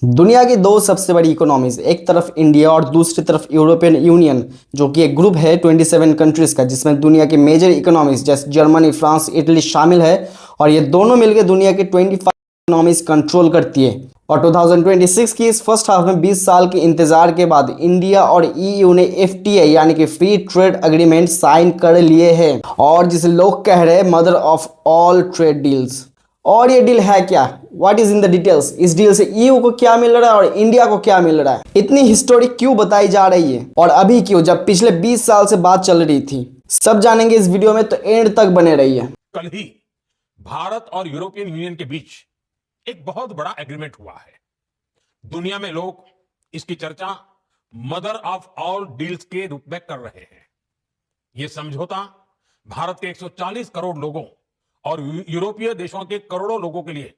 दुनिया की दो सबसे बड़ी इकोनॉमीज, एक तरफ इंडिया और दूसरी तरफ यूरोपियन यूनियन, जो कि एक ग्रुप है 27 कंट्रीज का, जिसमें दुनिया की मेजर इकोनॉमीज जैसे जर्मनी, फ्रांस, इटली शामिल है। और ये दोनों मिलकर दुनिया की 25 इकोनॉमीज कंट्रोल करती है। और 2026 की इस फर्स्ट हाफ में 20 साल के इंतजार के बाद इंडिया और ईयू ने एफटीए यानी कि फ्री ट्रेड एग्रीमेंट साइन कर लिए हैं, और जिसे लोग कह रहे हैं mother of all trade deals. और ये डील है क्या? What is in the details? इस डील से ईयू को क्या मिल रहा है और इंडिया को क्या मिल रहा है? इतनी हिस्टोरी क्यों बताई जा रही है और अभी क्यों, जब पिछले 20 साल से बात चल रही थी? सब जानेंगे इस वीडियो में, तो एंड तक बने रहिए। कल ही भारत और यूरोपियन यूनियन के बीच एक बहुत बड़ा एग्रीमेंट हुआ है। दुनिया में लोग इसकी चर्चा मदर ऑफ ऑल डील्स के रूप में कर रहे हैं। यह समझौता भारत के 140 करोड़ लोगों और यूरोपीय देशों के करोड़ों लोगों के लिए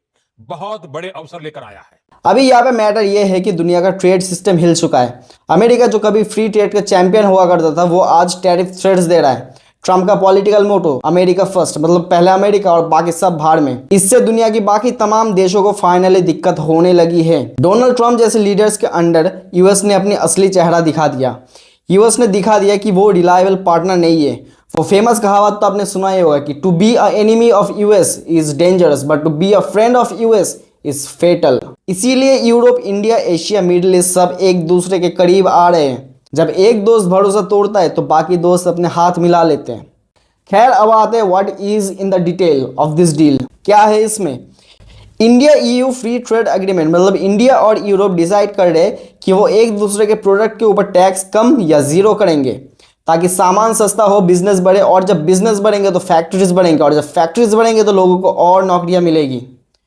बहुत बड़े अवसर लेकर आया है। अभी यहाँ पे मैटर ये है कि दुनिया का ट्रेड सिस्टम हिल चुका है। अमेरिका, जो कभी फ्री ट्रेड का चैंपियन हुआ करता था, वो आज टैरिफ थ्रेट्स दे रहा है। ट्रम्प का पॉलिटिकल मोटो अमेरिका फर्स्ट, मतलब पहले अमेरिका और बाकी सब भाड़ में। इससे दुनिया की बाकी तमाम देशों को फाइनली दिक्कत होने लगी है। डोनाल्ड ट्रम्प जैसे लीडर्स के अंडर यूएस ने अपनी असली चेहरा दिखा दिया। यूएस ने दिखा दिया कि वो रिलायबल पार्टनर नहीं है। वो फेमस कहावत तो आपने सुना ही होगा कि to be a enemy of US is dangerous but to be a friend of US is fatal. इसीलिए Europe, India, Asia, Middle East सब एक दूसरे के करीब आ रहे हैं। जब एक दोस्त भरोसा तोड़ता है तो बाकी दोस्त अपने हाथ मिला लेते हैं। खैर, अब आते हैं what is in the detail of this deal. क्या है इसमें? India EU free trade agreement, मतलब इंडिया और यूरोप डिसाइड कर रहे हैं कि वो एक दूसरे के प्रोडक्ट के ऊपर टैक्स कम या जीरो करेंगे, ताकि सामान सस्ता हो, बिजनेस बढ़े। और जब बिजनेस बढ़ेंगे तो फैक्ट्रीज बढ़ेंगे, और जब फैक्ट्रीज बढ़ेंगे तो लोगों को और नौकरियां मिलेगी।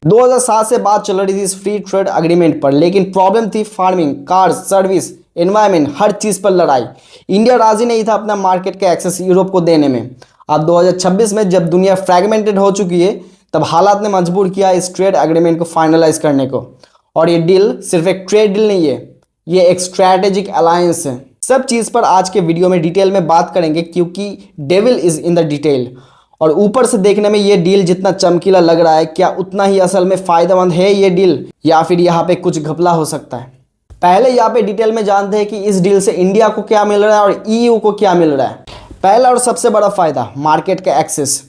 2007 से बात चल रही थी इस फ्री ट्रेड एग्रीमेंट पर, लेकिन प्रॉब्लम थी फार्मिंग, कार्स, सर्विस, एनवायरमेंट, हर चीज पर लड़ाई। इंडिया राजी नहीं था अपना मार्केट का एक्सेस यूरोप को देने में। अब 2026 में जब दुनिया फ्रैगमेंटेड हो चुकी है, तब हालात ने मजबूर किया इस ट्रेड एग्रीमेंट को फाइनलाइज करने को। और ये डील सिर्फ एक ट्रेड डील नहीं है, ये एक स्ट्रैटेजिक अलायंस है। सब चीज पर आज के वीडियो में डिटेल में बात करेंगे, क्योंकि devil is in the detail. और ऊपर से देखने में ये डील जितना चमकीला लग रहा है, क्या उतना ही असल में फायदेमंद है ये डील, या फिर यहाँ पे कुछ घपला हो सकता है? पहले यहाँ पे डिटेल में जानते हैं कि इस डील से इंडिया को क्या मिल रहा है और ईयू को क्या मिल रहा है। पहला और सबसे बड़ा फायदा, मार्केट का एक्सेस।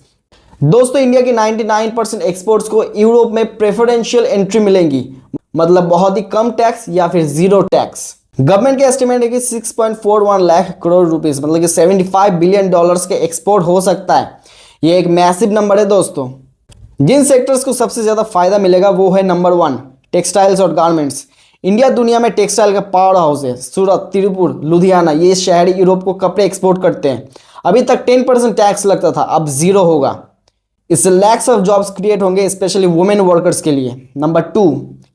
दोस्तों, इंडिया की 99% एक्सपोर्ट्स को यूरोप में प्रेफरेंशियल एंट्री मिलेंगी, मतलब बहुत ही कम टैक्स या फिर जीरो टैक्स। गवर्नमेंट के एस्टिमेट है कि 6.41 लाख करोड़ रुपीस, मतलब कि 75 बिलियन डॉलर्स के एक्सपोर्ट हो सकता है। ये एक मैसिव नंबर है दोस्तों। जिन सेक्टर्स को सबसे ज्यादा फायदा मिलेगा वो है नंबर 1, टेक्सटाइल्स और गारमेंट्स। इंडिया दुनिया में टेक्सटाइल का पावर हाउस है। सूरत, तिरुपुर, लुधियाना, ये शहर यूरोप को कपड़े एक्सपोर्ट करते हैं। अभी तक 10% टैक्स लगता था, अब जीरो होगा। इससे लैक्स ऑफ जॉब्स क्रिएट होंगे, स्पेशली वुमेन वर्कर्स के लिए। नंबर 2,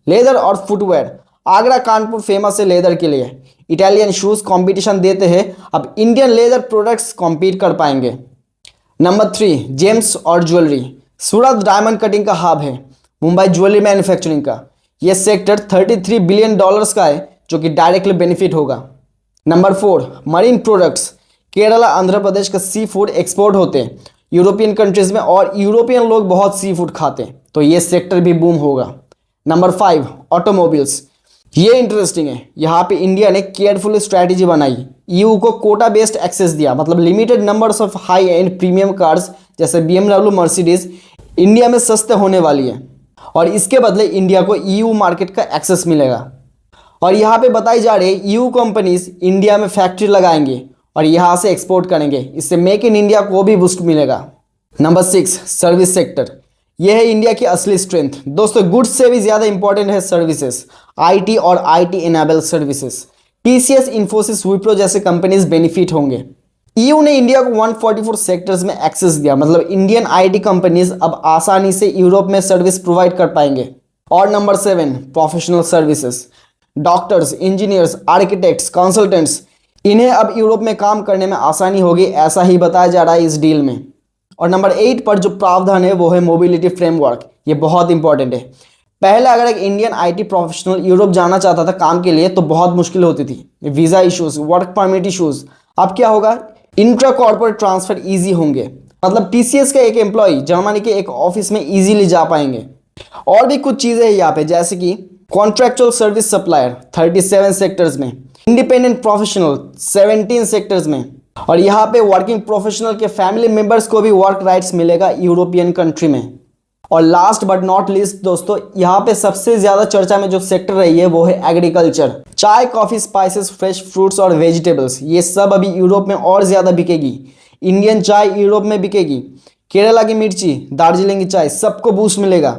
लेदर और फुटवेयर। आगरा, कानपुर फेमस है लेदर के लिए। इटालियन शूज कंपटीशन देते हैं, अब इंडियन लेदर प्रोडक्ट्स कॉम्पीट कर पाएंगे। नंबर 3, जेम्स और ज्वेलरी। सूरत डायमंड कटिंग का हब है। मुंबई ज्वेलरी मैन्युफैक्चरिंग का यह सेक्टर 33 बिलियन डॉलर्स का है, जो कि डायरेक्टली बेनिफिट होगा। Number 4, marine products. Kerala, Andhra Pradesh का सी फूड एक्सपोर्ट होते हैं यूरोपियन कंट्रीज में, और यूरोपियन लोग बहुत सी फूड खाते हैं, तो ये सेक्टर भी बूम होगा। Number 5, automobiles. ये इंटरेस्टिंग है। यहाँ पे इंडिया ने केयरफुल स्ट्रैटेजी बनाई। ईयू को कोटा बेस्ड एक्सेस दिया, मतलब limited numbers of high and premium cars जैसे BMW, मर्सिडीज इंडिया में सस्ते होने वाली है, और इसके बदले इंडिया को ईयू मार्केट का एक्सेस मिलेगा। और यहाँ पे बताई जा रही है ईयू कंपनीज इंडिया में फैक्ट्री लगाएंगे और यहाँ से एक्सपोर्ट करेंगे। इससे मेक इन इंडिया को भी बूस्ट मिलेगा। Number 6, service sector. यह है इंडिया की असली स्ट्रेंथ। दोस्तों, गुड्स से भी ज्यादा इंपॉर्टेंट है सर्विसेज, आईटी और IT enable services. TCS, Infosys, Wipro जैसे कंपनीज बेनिफिट होंगे। ईयू ने इंडिया को 144 सेक्टर्स में एक्सेस दिया, मतलब इंडियन आईटी कंपनीज अब आसानी से यूरोप में सर्विस प्रोवाइड कर पाएंगे। और number 7, professional services. Doctors, engineers, architects, consultants, इन्हें अब यूरोप में काम करने में आसानी होगी, ऐसा ही बताया जा रहा है इस डील में। और नंबर 8 पर जो प्रावधान है वो है मोबिलिटी फ्रेमवर्क। ये बहुत इंपॉर्टेंट है। पहले अगर एक इंडियन आईटी प्रोफेशनल यूरोप जाना चाहता था काम के लिए तो बहुत मुश्किल होती थी, visa issues, work permit issues. अब क्या होगा, इंट्रा कॉर्पोरेट ट्रांसफर इजी होंगे, मतलब टीसीएस का एक एम्प्लॉय जर्मनी के एक ऑफिस में इजीली जा पाएंगे। और भी कुछ चीजें हैं यहाँ पे, जैसे कि कॉन्ट्रैक्चुअल सर्विस सप्लायर 37 सेक्टर्स में, इंडिपेंडेंट प्रोफेशनल 17 सेक्टर्स में, और यहाँ पे वर्किंग प्रोफेशनल के फैमिली मेंबर्स को भी वर्क राइट्स मिलेगा यूरोपियन कंट्री में। और लास्ट बट नॉट लीस्ट दोस्तों, यहाँ पे सबसे ज्यादा चर्चा में जो सेक्टर रही है वो है एग्रीकल्चर। चाय, कॉफी, स्पाइसेस, फ्रेश फ्रूट्स और वेजिटेबल्स, ये सब अभी यूरोप में और ज्यादा बिकेगी। इंडियन चाय यूरोप में बिकेगी, केरला की मिर्ची, दार्जिलिंग की चाय, सबको बूस्ट मिलेगा।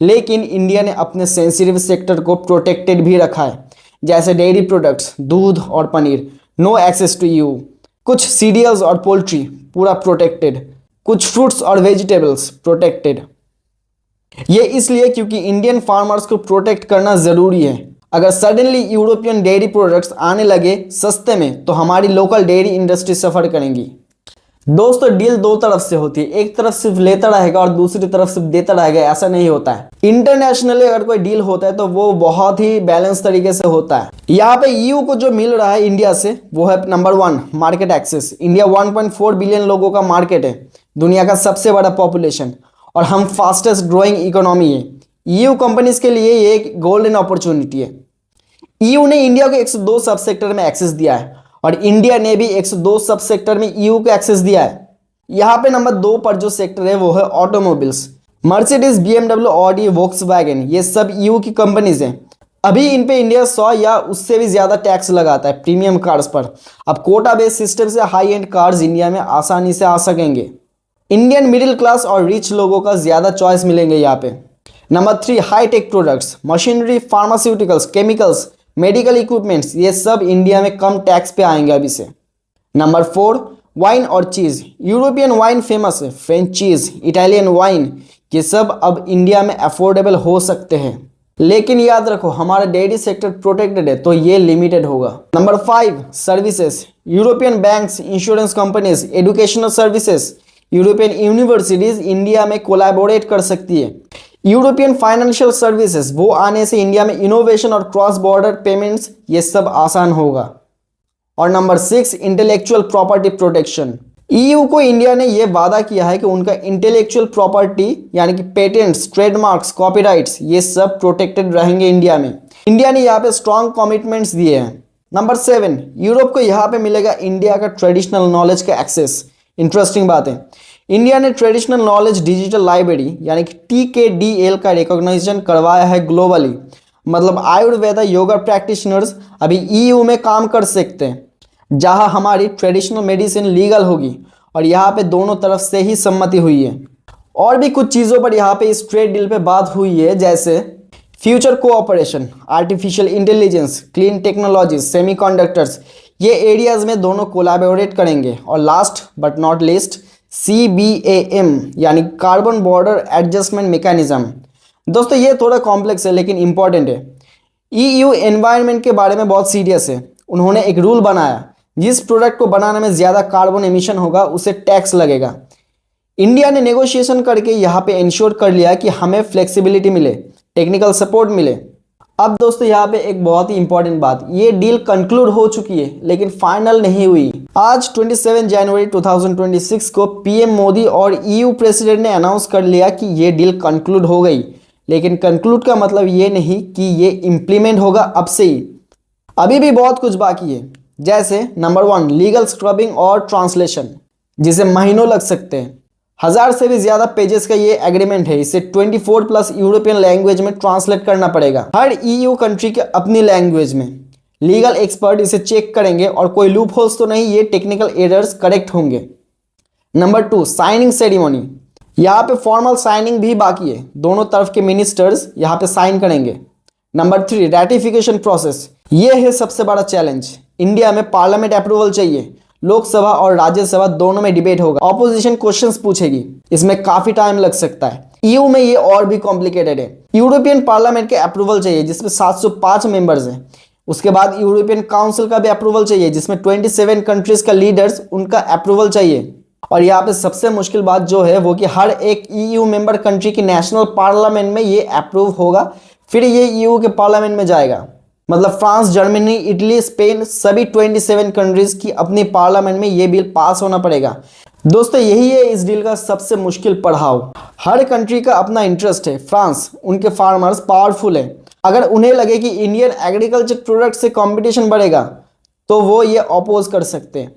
लेकिन इंडिया ने अपने सेंसिटिव सेक्टर को प्रोटेक्टेड भी रखा है, जैसे डेयरी प्रोडक्ट्स, दूध और पनीर, नो एक्सेस टू ईयू। कुछ सीरियल्स और पोल्ट्री पूरा प्रोटेक्टेड, कुछ फ्रूट्स और वेजिटेबल्स प्रोटेक्टेड। ये इसलिए क्योंकि इंडियन फार्मर्स को प्रोटेक्ट करना जरूरी है। अगर सडनली यूरोपियन डेयरी प्रोडक्ट्स आने लगे सस्ते में तो हमारी लोकल डेयरी इंडस्ट्री सफर करेंगी। दोस्तों डील दो तरफ से होती है, एक तरफ सिर्फ लेता रहेगा और दूसरी तरफ सिर्फ देता रहेगा, ऐसा नहीं होता है। इंटरनेशनली अगर कोई डील होता है तो वो बहुत ही बैलेंस तरीके से होता है। यहाँ पे ईयू को जो मिल रहा है इंडिया से वो है number 1 market access. India 1.4 billion लोगों का मार्केट है, दुनिया का सबसे बड़ा पॉपुलेशन, और हम फास्टेस्ट ग्रोइंग इकोनॉमी है। ईयू कंपनीज के लिए ये एक गोल्डन अपॉर्चुनिटी है। ईयू ने इंडिया को 102 सब सेक्टर में एक्सेस दिया है और इंडिया ने भी 102 सब सेक्टर में ईयू को एक्सेस दिया है। यहाँ पे नंबर 2 पर जो सेक्टर है वो है automobiles. Mercedes, BMW, Audi, Volkswagen, ये सब ईयू की कंपनीज हैं। अभी इन पे इंडिया 100 या उससे भी ज्यादा टैक्स लगाता है प्रीमियम कार्स पर। अब कोटा बेस्ड सिस्टम से हाई एंड कार्स इंडिया में आसानी से आ सकेंगे। इंडियन मिडिल क्लास और रिच लोगों का ज्यादा चॉइस मिलेंगे यहाँ पे। Number 3 high tech products, machinery, pharmaceuticals, chemicals, medical equipments, ये सब इंडिया में कम टैक्स पे आएंगे अभी से। नंबर 4 वाइन और चीज। यूरोपियन वाइन फेमस है, फ्रेंच चीज, इटालियन वाइन, ये सब अब इंडिया में अफोर्डेबल हो सकते हैं। लेकिन याद रखो हमारा डेयरी सेक्टर प्रोटेक्टेड है तो ये लिमिटेड होगा। Number 5 services. European banks, insurance companies, educational services, European universities India में कोलैबोरेट कर सकती है। यूरोपियन फाइनेंशियल सर्विसेज, वो आने से इंडिया में इनोवेशन और क्रॉस बॉर्डर पेमेंट्स ये सब आसान होगा। और number 6 intellectual property protection. EU को इंडिया ने यह वादा किया है कि उनका इंटेलेक्चुअल प्रॉपर्टी यानी कि पेटेंट्स, ट्रेडमार्क्स, कॉपीराइट्स, ये सब प्रोटेक्टेड रहेंगे इंडिया में। इंडिया ने यहाँ पे स्ट्रॉन्ग कमिटमेंट्स दिए हैं। नंबर 7 यूरोप को यहाँ पे मिलेगा इंडिया का ट्रेडिशनल नॉलेज का एक्सेस। इंटरेस्टिंग बात है, इंडिया ने ट्रेडिशनल नॉलेज डिजिटल लाइब्रेरी यानी कि TKDL का रिकॉग्निशन करवाया है ग्लोबली। मतलब आयुर्वेदा योगा प्रैक्टिशनर्स अभी ईयू में काम कर सकते हैं, जहां हमारी ट्रेडिशनल मेडिसिन लीगल होगी, और यहाँ पे दोनों तरफ से ही सम्मति हुई है। और भी कुछ चीज़ों पर यहाँ पे इस ट्रेड डील पे बात हुई है, जैसे future cooperation, artificial intelligence, clean technology, semiconductors, ये एरियाज में दोनों कोलैबोरेट करेंगे। और last but not list CBAM यानी कार्बन बॉर्डर एडजस्टमेंट मैकेनिज्म। दोस्तों ये थोड़ा कॉम्प्लेक्स है लेकिन इंपॉर्टेंट है। EU एनवायरनमेंट के बारे में बहुत सीरियस है। उन्होंने एक रूल बनाया, जिस प्रोडक्ट को बनाने में ज़्यादा कार्बन एमिशन होगा उसे टैक्स लगेगा। इंडिया ने नेगोशिएशन करके यहाँ पे इंश्योर कर लिया कि हमें फ्लेक्सिबिलिटी मिले, टेक्निकल सपोर्ट मिले। अब दोस्तों यहाँ पे एक बहुत ही इंपॉर्टेंट बात, ये डील कंक्लूड हो चुकी है लेकिन फाइनल नहीं हुई। आज 27 जनवरी 2026 को PM मोदी और EU प्रेसिडेंट ने अनाउंस कर लिया कि ये डील कंक्लूड हो गई। लेकिन कंक्लूड का मतलब ये नहीं कि ये इम्प्लीमेंट होगा अब से ही, अभी भी बहुत कुछ बाकी है। जैसे नंबर 1 लीगल स्क्रबिंग और ट्रांसलेशन, जिसे महीनों लग सकते हैं। 1000 से भी ज्यादा पेजेस का ये एग्रीमेंट है, इसे 24+ यूरोपियन लैंग्वेज में ट्रांसलेट करना पड़ेगा, हर EU कंट्री के अपनी लैंग्वेज में। लीगल एक्सपर्ट इसे चेक करेंगे और कोई लूप होल्स तो नहीं, ये टेक्निकल एरर्स करेक्ट होंगे। नंबर 2 साइनिंग सेरेमनी, यहाँ पे फॉर्मल साइनिंग भी बाकी है, दोनों तरफ के मिनिस्टर्स यहाँ पे साइन करेंगे। नंबर 3 रैटिफिकेशन प्रोसेस, ये है सबसे बड़ा चैलेंज। इंडिया में पार्लियामेंट अप्रूवल चाहिए, लोकसभा और राज्यसभा दोनों में डिबेट होगा, ऑपोजिशन क्वेश्चंस पूछेगी, इसमें काफी टाइम लग सकता है। EU में ये और भी कॉम्प्लिकेटेड है। यूरोपियन पार्लियामेंट के अप्रूवल चाहिए जिसमें 705 मेंबर्स हैं। उसके बाद यूरोपियन काउंसिल का भी अप्रूवल चाहिए जिसमें 27 कंट्रीज का लीडर्स, उनका अप्रूवल चाहिए। और यहाँ पे सबसे मुश्किल बात जो है वो कि हर एक EU मेंबर कंट्री की नेशनल पार्लियामेंट में ये अप्रूव होगा, फिर ये EU के पार्लियामेंट में जाएगा। मतलब फ्रांस, जर्मनी, इटली, स्पेन, सभी 27 कंट्रीज की अपनी पार्लियामेंट में ये बिल पास होना पड़ेगा। दोस्तों यही है इस डील का सबसे मुश्किल पड़ाव। हर कंट्री का अपना इंटरेस्ट है। फ्रांस, उनके फार्मर्स पावरफुल है, अगर उन्हें लगे कि इंडियन एग्रीकल्चर प्रोडक्ट से कंपटीशन बढ़ेगा तो वो ये अपोज कर सकते हैं।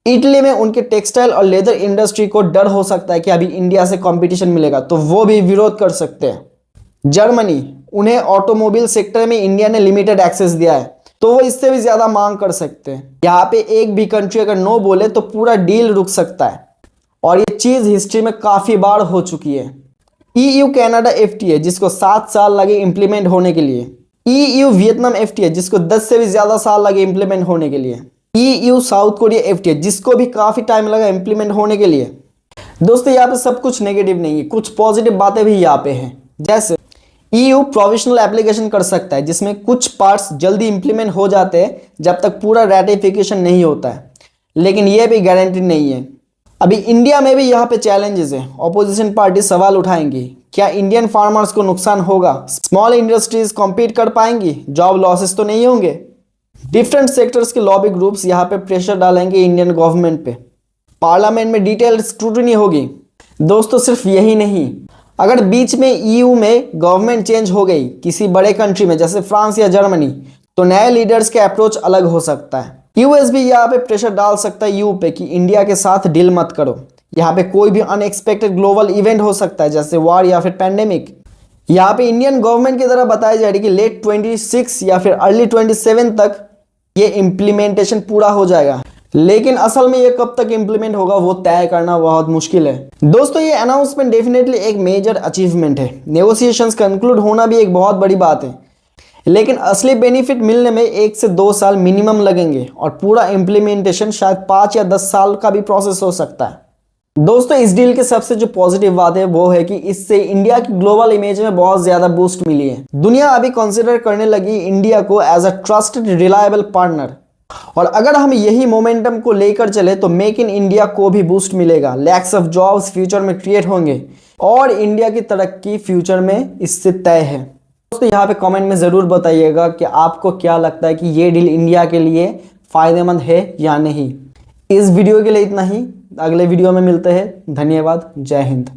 इटली में उनके टेक्सटाइल और लेदर इंडस्ट्री को डर हो सकता है कि अभी इंडिया से कंपटीशन मिलेगा, तो वो भी विरोध कर सकते हैं। जर्मनी, उन्हें ऑटोमोबाइल सेक्टर में इंडिया ने लिमिटेड एक्सेस दिया है, तो वो इससे भी ज्यादा मांग कर सकते हैं। यहाँ पे एक भी कंट्री अगर नो बोले तो पूरा डील रुक सकता है, और ये चीज हिस्ट्री में काफी बार हो चुकी है। EU कनाडा FTA जिसको 7 साल लगे इंप्लीमेंट होने के लिए, EU वियतनाम FTA जिसको 10 से भी ज्यादा साल लगे इंप्लीमेंट होने के लिए, EU साउथ कोरिया FTA जिसको भी काफी टाइम लगा इंप्लीमेंट होने के लिए। दोस्तों यहाँ पे सब कुछ नेगेटिव नहीं है, कुछ पॉजिटिव बातें भी यहाँ पे हैं। जैसे EU प्रोविजनल एप्लीकेशन कर सकता है जिसमें कुछ पार्ट्स जल्दी इंप्लीमेंट हो जाते हैं जब तक पूरा रेटिफिकेशन नहीं होता है, लेकिन यह भी गारंटी नहीं है। अभी इंडिया में भी यहाँ पे चैलेंजेस है। ऑपोजिशन पार्टी सवाल उठाएंगी, क्या इंडियन फार्मर्स को नुकसान होगा? स्मॉल इंडस्ट्रीज कॉम्पीट कर पाएंगी? जॉब लॉसेस तो नहीं होंगे? डिफरेंट सेक्टर्स के लॉबी ग्रुप्स यहाँ पे प्रेशर डालेंगे इंडियन गवर्नमेंट पे। पार्लियामेंट में डिटेल्ड स्क्रूटनी होगी। दोस्तों सिर्फ यही नहीं, अगर बीच में EU में गवर्नमेंट चेंज हो गई किसी बड़े कंट्री में जैसे फ्रांस या जर्मनी, तो नए लीडर्स के अप्रोच अलग हो सकता है। US भी यहाँ पे प्रेशर डाल सकता है EU पे कि इंडिया के साथ डील मत करो। यहाँ पे कोई भी अनएक्सपेक्टेड ग्लोबल इवेंट हो सकता है जैसे वॉर या फिर पैंडेमिक। यहाँ पे इंडियन गवर्नमेंट की तरह बताई जा रही है कि लेट 26 या फिर अर्ली 27 तक ये इम्प्लीमेंटेशन पूरा हो जाएगा, लेकिन असल में ये कब तक इंप्लीमेंट होगा वो तय करना बहुत मुश्किल है। दोस्तों ये अनाउंसमेंट डेफिनेटली एक मेजर अचीवमेंट है। नेगोशिएशंस कंक्लूड होना भी एक बहुत बड़ी बात है, लेकिन असली बेनिफिट मिलने में 1 से 2 साल मिनिमम लगेंगे और पूरा इंप्लीमेंटेशन शायद 5 या 10 साल का भी प्रोसेस हो सकता है। दोस्तों इस डील के सबसे जो पॉजिटिव बात है वो है कि इससे इंडिया की ग्लोबल इमेज में बहुत ज्यादा बूस्ट मिली है। दुनिया अभी कंसिडर करने लगी इंडिया को as a trusted reliable partner, और अगर हम यही मोमेंटम को लेकर चले तो मेक इन इंडिया को भी बूस्ट मिलेगा। लैक्स ऑफ जॉब्स फ्यूचर में क्रिएट होंगे और इंडिया की तरक्की फ्यूचर में इससे तय है। दोस्तों यहाँ पे कमेंट में जरूर बताइएगा कि आपको क्या लगता है कि ये डील इंडिया के लिए फायदेमंद है या नहीं। इस वीडियो के लिए इतना ही, अगले वीडियो में मिलते हैं। धन्यवाद, जय हिंद।